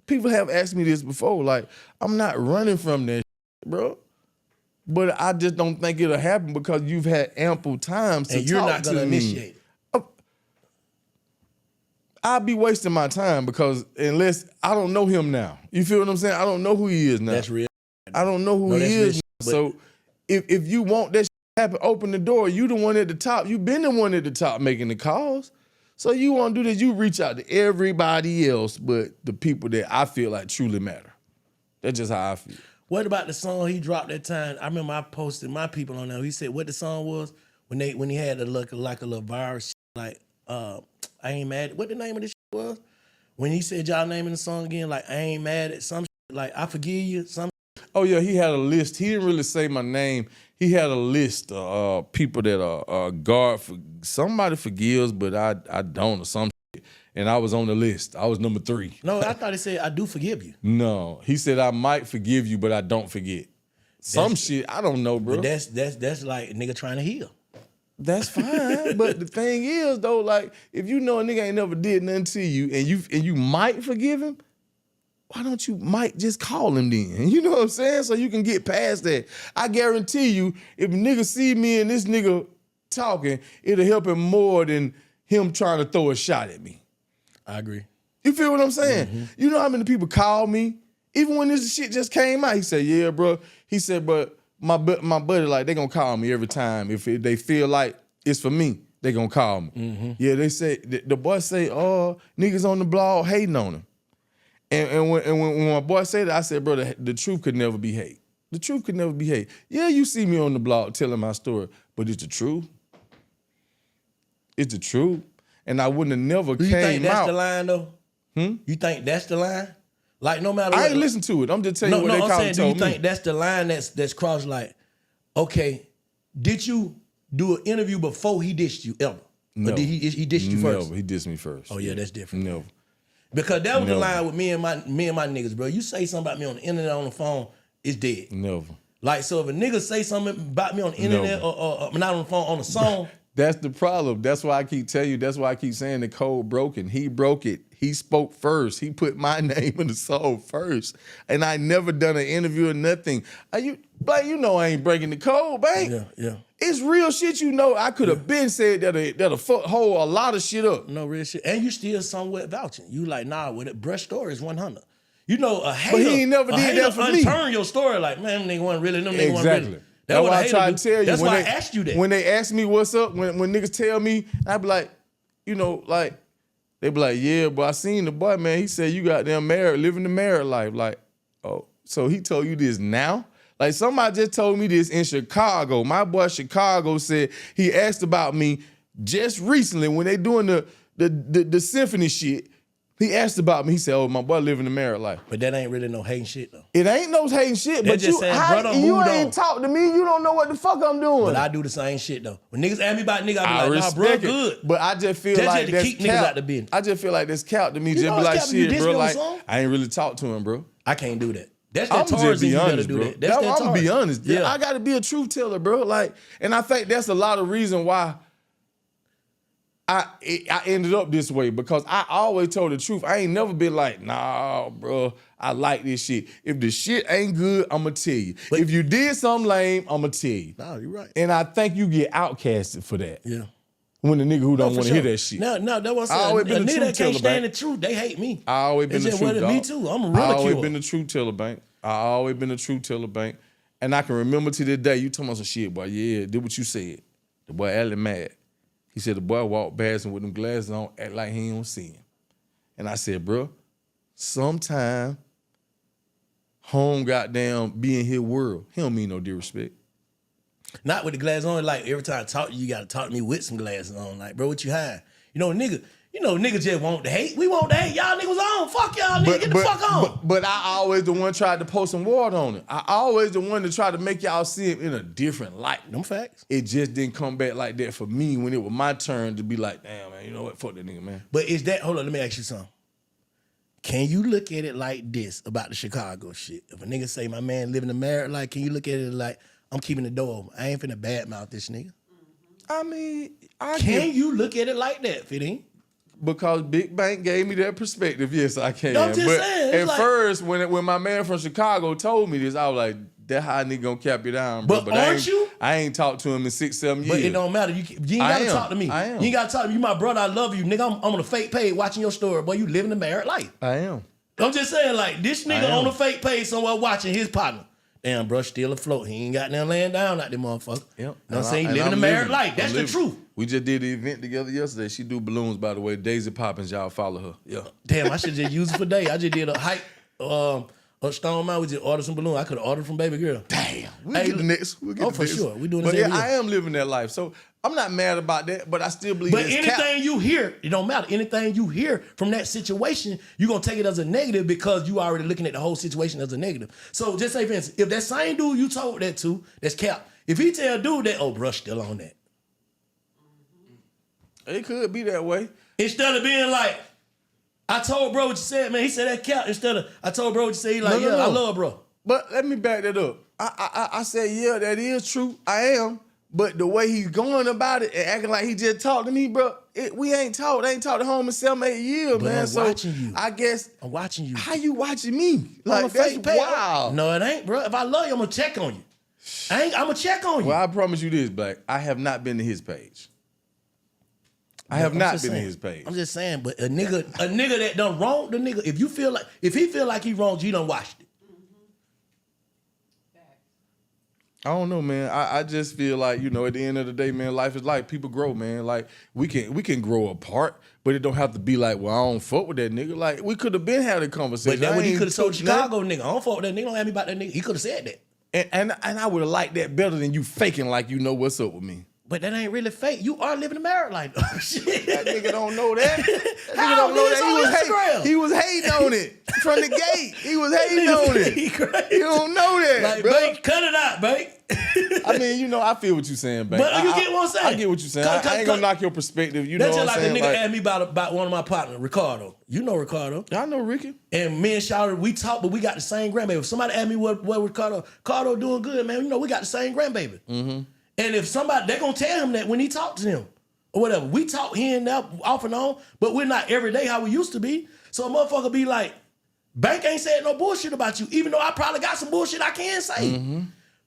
people have asked me this before. Like, I'm not running from that shit, bro. But I just don't think it'll happen because you've had ample time to and you're talk not gonna to me. initiate it. I'll be wasting my time because unless I don't know him now. You feel what I'm saying? I don't know who he is now. That's real. I don't know who he is now. So if you want that shit to happen, open the door. You the one at the top. You been the one at the top making the calls. So you want to do this, you reach out to everybody else but the people that I feel like truly matter. That's just how I feel. What about the song he dropped that time? I remember I posted my people on there. He said what the song was when he had a look like a little virus like I ain't mad. What the name of this shit was? When he said y'all naming the song again, like I ain't mad at some shit, like I forgive you. Some. Oh yeah, he had a list. He didn't really say my name. He had a list of people that are guard for somebody forgives, but I don't or some shit. And I was on the list. I was number 3. No, I thought he said I do forgive you. No, he said I might forgive you, but I don't forget. Some shit I don't know, bro. But that's like a nigga trying to heal. That's fine, but the thing is though, like if you know a nigga ain't never did nothing to you, and you might forgive him, why don't you might just call him then? You know what I'm saying? So you can get past that. I guarantee you, if a nigga see me and this nigga talking, it'll help him more than him trying to throw a shot at me. I agree. You feel what I'm saying? You know how many people call me, even when this shit just came out. He said, "Yeah, bro." He said, "But my buddy, like, they gonna call me every time. If they feel like it's for me, they gonna call me." Yeah, they say, the boy say, "Oh, niggas on the blog hating on him." And when my boy said that, I said, "Bro, the truth could never be hate. The truth could never be hate. Yeah, you see me on the blog telling my story, but it's the truth. It's the truth." And I wouldn't have never came out. You think that's the line, though? You think that's the line? Like, no matter what. I ain't listen to it. I'm just telling you what they call it. Do you think that's the line that's crossed like, okay, did you do an interview before he dissed you ever? No. Or did he dissed you first? Never. He dissed me first. Oh, yeah, that's different. Never. Because that was the line with me and my niggas, bro. You say something about me on the internet on the phone, it's dead. Never. Like, so if a nigga say something about me on the internet or not on the phone, on the song. That's the problem. That's why I keep telling you. That's why I keep saying the code broken. He broke it. He spoke first. He put my name in the song first. And I never done an interview or nothing. But you know I ain't breaking the code, man. Yeah. It's real shit, you know. I could have been said that'll hold a lot of shit up. No real shit. And you still somewhat vouching. You like, nah, with it, brush story is 100. You know, a hater. But he ain't never did that for me. Turn your story like, man, them nigga wasn't really, them nigga wasn't Exactly. really. That's why I try to tell you. That's why I asked you that. When they ask me what's up, when niggas tell me, I be like, you know, like, they be like, yeah, but I seen the boy, man. He said you got them married, living the married life. Like, oh, so he told you this now? Like, somebody just told me this in Chicago. My boy Chicago said he asked about me just recently when they doing the symphony shit. He asked about me. He said, "Oh, my boy living the married life." But that ain't really no hating shit, though. It ain't no hating shit. But just saying, you ain't talk to me. You don't know what the fuck I'm doing. But I do the same shit, though. When niggas ask me about nigga, I be like, nah, bro, good. But I just feel like that's keep niggas out the business. I just feel like that's cap to me. You Just know be like, it's cap to you shit, bro. Like, song? I ain't really talk to him, bro. I can't do that. That's that I'm just Tarzan, be you gotta honest, do bro. that. That's that I'm gonna be Tarzan. honest. Yeah. I gotta be a truth teller, bro. Like, and I think that's a lot of reason why I ended up this way, because I always told the truth. I ain't never been like, nah, bro, I like this shit. If the shit ain't good, I'ma tell you. But if you did something lame, I'ma tell you. Nah, you're right. And I think you get outcasted for that. Yeah. When the nigga who don't want to hear that shit. No, that was I always been a the nigga truth that teller, can't stand bank. the truth. They hate me. I always been the truth, dog. Me too. I'm a I always ridicule. been the truth teller, bank. I always been the truth teller, bank. And I can remember to this day, you talking about some shit, boy. Yeah, did what you said. The boy Allie mad. He said the boy walked past him with them glasses on, act like he don't see him. And I said, bro, sometime home goddamn be in his world. He don't mean no disrespect. Not with the glasses on. Like, every time I talk to you, you got to talk to me with some glasses on. Like, bro, what you hiding? Niggas just want the hate. We want the hate. Y'all niggas on. Fuck y'all niggas. Get the fuck on. But I always the one tried to post some water on it. I always the one to try to make y'all see it in a different light. Them facts. It just didn't come back like that for me when it was my turn to be like, damn, man, you know what? Fuck that nigga, man. But is that, hold on, let me ask you something. Can you look at it like this about the Chicago shit? If a nigga say my man living a married life, can you look at it like, I'm keeping the door open. I ain't finna badmouth this nigga. I mean, Can you look at it like that, Fitting? Because Big Bank gave me that perspective. Yes, I can. I'm just saying. At first, when my man from Chicago told me this, I was like, that how a nigga gonna cap you down, bro. But aren't you? I ain't talked to him in 6-7 years. But it don't matter. You ain't gotta talk to me. I am. You ain't gotta talk to me. You my brother. I love you, nigga. I'm on a fake page watching your story. Boy, you living a married life. I am. I'm just saying, like, this nigga on a fake page somewhere watching his partner. Damn, bro, still afloat. He ain't got nothing laying down out there, motherfucker. Yep. You know what I'm saying? Living a married life. That's the truth. We just did the event together yesterday. She do balloons, by the way. Daisy Poppins, y'all follow her. Yeah. Damn, I should just use it for day. I just did a hike on Stone Mountain. We just ordered some balloons. I could have ordered from Baby Girl. Damn. We'll get the next. For sure. We doing this every year. I am living that life. So I'm not mad about that, but I still believe But anything you hear, it don't matter. Anything you hear from that situation, you're going to take it as a negative because you already looking at the whole situation as a negative. So just say, for instance, if that same dude you told that to, that's Cap, if he tell dude that, oh, bruh, still on that. It could be that way. Instead of being like, I told bro what you said, man. He said that Cap. Instead of, I told bro what you said, he like, no. I love bro. But let me back that up. I said, yeah, that is true. I am. But the way he's going about it and acting like he just talked to me, bro, we ain't talked. I ain't talked to home in 7-8 years, but man. I'm watching you. I guess I'm watching you. How you watching me? Like, that's wild. No, it ain't, bro. If I love you, I'm gonna check on you. I'm gonna check on you. Well, I promise you this, Black. I have not been to his page. I have not been to his page. I'm just saying, but a nigga that done wrong, the nigga, if he feel like he wronged you, done watched it. I don't know, man. I just feel like, at the end of the day, man, life is life. People grow, man. Like, we can grow apart, but it don't have to be like, well, I don't fuck with that nigga. Like, we could have been having a conversation. But that's what he could have told Chicago nigga. I don't fuck with that nigga. Don't ask me about that nigga. He could have said that. And I would have liked that better than you faking like you know what's up with me. But that ain't really fake. You are living a married life. Oh, shit. That nigga don't know that. That nigga don't know that. He was hating on it from the gate. He was hating on it. You don't know that, like, bro. Bank, cut it out, Bank. I mean, I feel what you're saying, Bank. But you get what I'm saying. I get what you're saying. I ain't gonna knock your perspective. You know what I'm saying? That's just like a nigga asked me about one of my partners, Ricardo. You know Ricardo. I know Ricky. And me and Shawty, we talk, but we got the same grandbaby. If somebody asked me what Ricardo doing good, man, we got the same grandbaby. Mm-hmm. And if somebody, they're gonna tell him that when he talks to them or whatever. We talk here and there off and on, but we're not every day how we used to be. So a motherfucker be like, Bank ain't said no bullshit about you, even though I probably got some bullshit I can say. Mm-hmm.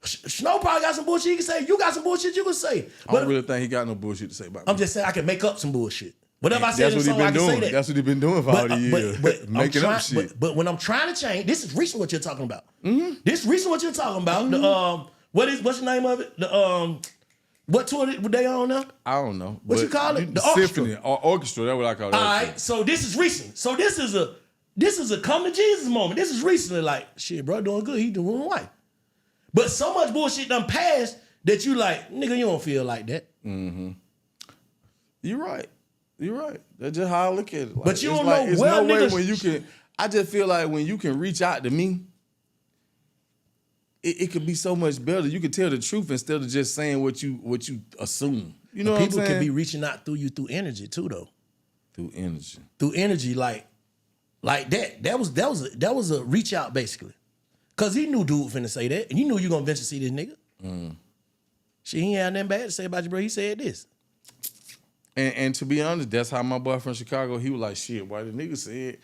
Snow probably got some bullshit he can say. You got some bullshit you can say. I don't really think he got no bullshit to say about me. I'm just saying I can make up some bullshit. Whatever I said in the song, I can say that. That's what he been doing for all the years. But making up shit. But when I'm trying to change, this is recent what you're talking about. Mm-hmm. This is recent what you're talking about. Mm-hmm. What's the name of it? What tour were they on now? I don't know. What you call it? The symphony, orchestra. Orchestra, that's what I call it. All right, so this is recent. So this is a come to Jesus moment. This is recently like, shit, bro, doing good. He doing right. But so much bullshit done passed that you like, nigga, you don't feel like that. Mm-hmm. You're right. That's just how I look at it. Like, but you don't like, know it's well, no nigga. way when you can. I just feel like when you can reach out to me, it could be so much better. You can tell the truth instead of just saying what you assume. You know what I'm saying? People can be reaching out through you through energy too, though. Through energy, like that. That was a reach out basically, cause he knew dude finna say that, and you knew you gonna eventually see this nigga. Mm. Shit, he ain't had nothing bad to say about you, bro. He said this. And to be honest, that's how my boy from Chicago, he was like, shit, why the nigga said.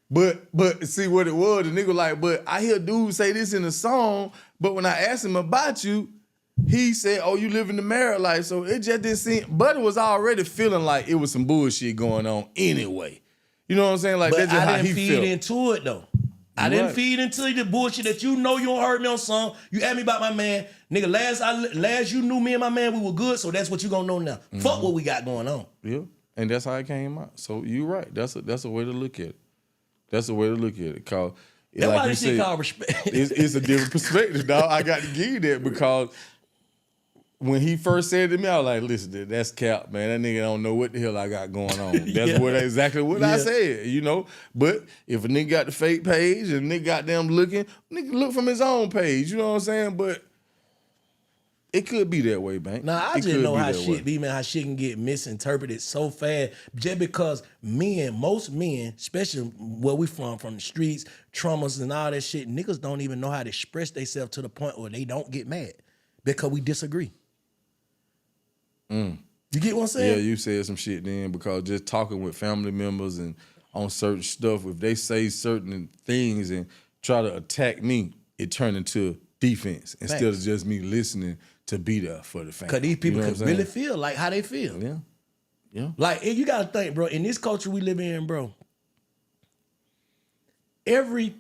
But see what it was, the nigga like, but I hear dudes say this in the song, but when I asked him about you, he said, oh, you live in the married life. So it just didn't seem, Buddy was already feeling like it was some bullshit going on anyway. You know what I'm saying? Like, but that's just I how didn't he feed felt. into it though. I didn't feed into the bullshit that you know you don't heard me on song. You asked me about my man. Nigga, last you knew me and my man, we were good, so that's what you gonna know now. Mm-hmm. Fuck what we got going on. Yeah, and that's how it came out. So you're right. That's a way to look at it. That's a way to look at it. Cause that's like why this shit called respect. It's a different perspective, dog. I got to give you that because when he first said it to me, I was like, listen, that's Cap, man. That nigga don't know what the hell I got going on. That's exactly what I said, But if a nigga got the fake page and nigga got them looking, nigga look from his own page, you know what I'm saying? But it could be that way, Bank. Nah, I just know how shit be, man, how shit can get misinterpreted so fast just because most men, especially where we from the streets, traumas and all that shit, niggas don't even know how to express themselves to the point where they don't get mad because we disagree. You get what I'm saying? Yeah, you said some shit then because just talking with family members and on certain stuff, if they say certain things and try to attack me, it turned into defense instead of just me listening to be there for the family. Because these people could really feel like how they feel. Yeah. Yeah. Like, you got to think, bro, in this culture we live in, bro, every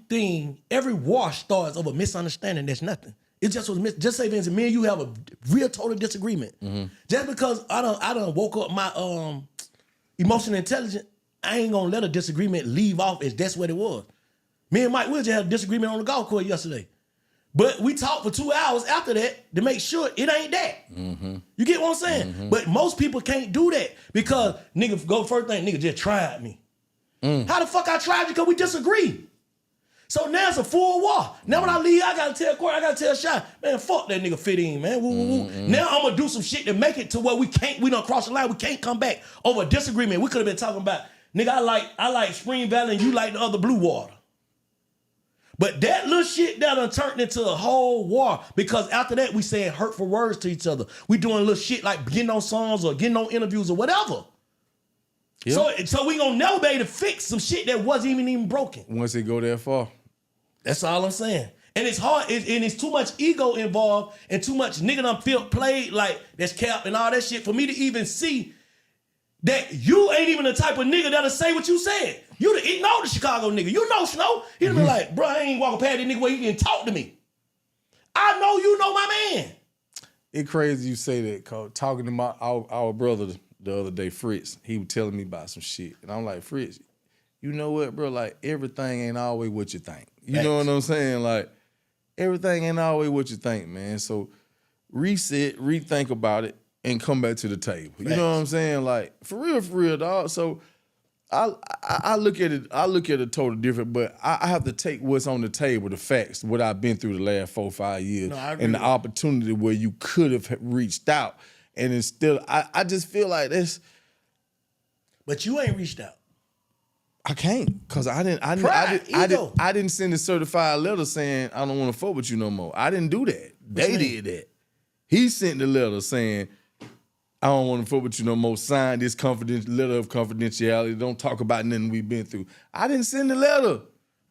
war starts over misunderstanding. That's nothing. It just was just say, Vince, me and you have a real total disagreement. Just because I done woke up my emotional intelligence, I ain't gonna let a disagreement leave off as that's what it was. Me and Mike Will just had a disagreement on the golf course yesterday. But we talked for 2 hours after that to make sure it ain't that. You get what I'm saying? But most people can't do that because nigga go first thing, nigga just tried me. How the fuck I tried you? Because we disagree. So now it's a full war. Now when I leave, I gotta tell Corey, I gotta tell Shy, man, fuck that nigga fit in, man. Woo, woo, woo. Now I'm gonna do some shit to make it to where we don't cross the line, we can't come back over a disagreement. We could have been talking about, nigga, I like Spring Valley and you like the other Blue Water. But that little shit that done turned into a whole war because after that we saying hurtful words to each other. We doing little shit like getting on songs or getting on interviews or whatever. Yep. So we gonna never be able to fix some shit that wasn't even broken. Once it go that far. That's all I'm saying. And it's hard, and it's too much ego involved and too much nigga done feel played like that's cap and all that shit for me to even see that you ain't even the type of nigga that'll say what you said. You know the Chicago nigga. You know Snow. He'll be like, bro, I ain't walking past that nigga where he didn't talk to me. I know you know my man. It crazy you say that, cause talking to our brother the other day, Fritz, he was telling me about some shit. And I'm like, Fritz, you know what, bro? Like, everything ain't always what you think. You know what I'm saying? Like, everything ain't always what you think, man. So reset, rethink about it, and come back to the table. You know what I'm saying? Like, for real, dog. So I look at it totally different, but I have to take what's on the table, the facts, what I've been through the last 4 or 5 years, and the opportunity where you could have reached out. And it's still, I just feel like this. But you ain't reached out. I can't, cause I didn't send a certified letter saying I don't want to fuck with you no more. I didn't do that. They did that. He sent the letter saying I don't want to fuck with you no more. Sign this letter of confidentiality. Don't talk about nothing we've been through. I didn't send the letter.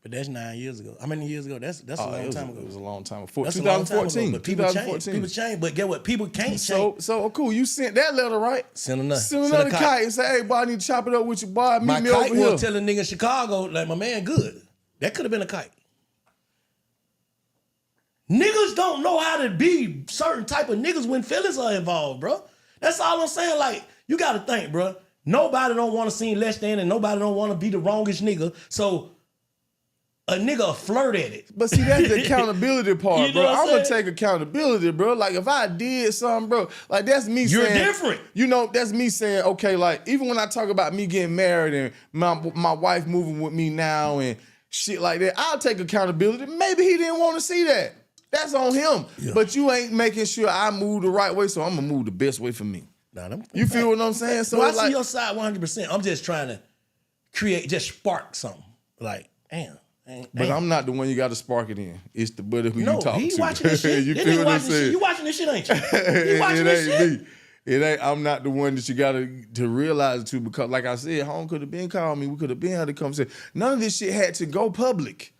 But that's 9 years ago. How many years ago? That's a long time ago. It was a long time ago. That's 2014. But people change. People change. But get what? People can't change. So cool. You sent that letter, right? Send another. Send another kite and say, hey, boy, I need to chop it up with your boy. Meet me over here. My kite was telling nigga in Chicago, like, my man good. That could have been a kite. Niggas don't know how to be certain type of niggas when feelings are involved, bro. That's all I'm saying. Like, you got to think, bro. Nobody don't want to seem less than and nobody don't want to be the wrongest nigga. So a nigga flirt at it. But see, that's the accountability part, You know bro. what I'm I'm going to saying? take accountability, bro. Like, if I did something, bro, like, that's me saying. You're different. You know, that's me saying, okay, like, even when I talk about me getting married and my wife moving with me now and shit like that, I'll take accountability. Maybe he didn't want to see that. That's on him. Yeah. But you ain't making sure I move the right way, so I'm going to move the best way for me. You feel what I'm saying? So I see your side 100%. I'm just trying to just spark something. Like, damn. But I'm not the one you got to spark it in. It's the buddy who you talk to. Watching this shit. You feel what I'm saying? You watching this shit, ain't you? You watching this shit? Me. It ain't. I'm not the one that you got to realize it to because, like I said, home could have been calling me. We could have been had a conversation. None of this shit had to go public.